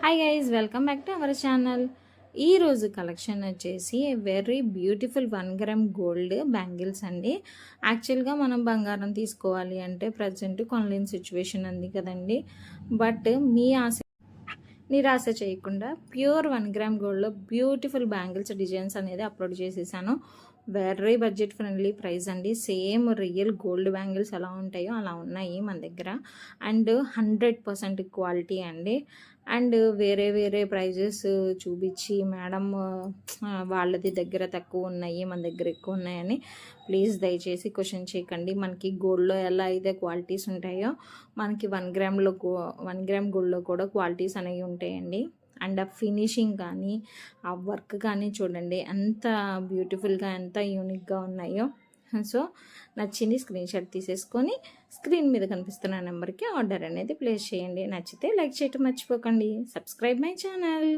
Hi guys, welcome back to our channel. ఈరోజు collection వచ్చేసి very beautiful 1 gram gold bangles అండి. యాక్చువల్గా మనం బంగారం తీసుకోవాలి అంటే ప్రజెంట్ కొనలేని సిచ్యువేషన్ ఉంది కదండి. బట్ మీ ఆశ నిరాశ చేయకుండా ప్యూర్ 1 గ్రామ్ గోల్డ్లో బ్యూటిఫుల్ బ్యాంగిల్స్ డిజైన్స్ అనేది అప్లోడ్ చేసేసాను. వెరీ బడ్జెట్ ఫ్రెండ్లీ ప్రైస్ అండి. సేమ్ రియల్ గోల్డ్ బ్యాంగిల్స్ ఎలా ఉంటాయో అలా ఉన్నాయి మన దగ్గర. అండ్ 100% క్వాలిటీ అండి. అండ్ వేరే వేరే ప్రైజెస్ చూపించి మేడం వాళ్ళది దగ్గర తక్కువ ఉన్నాయి, మన దగ్గర ఎక్కువ ఉన్నాయని ప్లీజ్ దయచేసి క్వశ్చన్ చేయకండి. మనకి గోల్డ్లో ఎలా అయితే క్వాలిటీస్ ఉంటాయో మనకి 1 గ్రామ్ గోల్డ్లో కూడా క్వాలిటీస్ అనేవి ఉంటాయండి. అండ్ ఆ ఫినిషింగ్ కానీ ఆ వర్క్ కానీ చూడండి ఎంత బ్యూటిఫుల్గా ఎంత యూనిక్గా ఉన్నాయో. సో నచ్చింది స్క్రీన్ షాట్ తీసేసుకొని స్క్రీన్ మీద కనిపిస్తున్న నెంబర్కి ఆర్డర్ అనేది ప్లేస్ చేయండి. నచ్చితే లైక్ చేయటం మర్చిపోకండి. Subscribe my channel.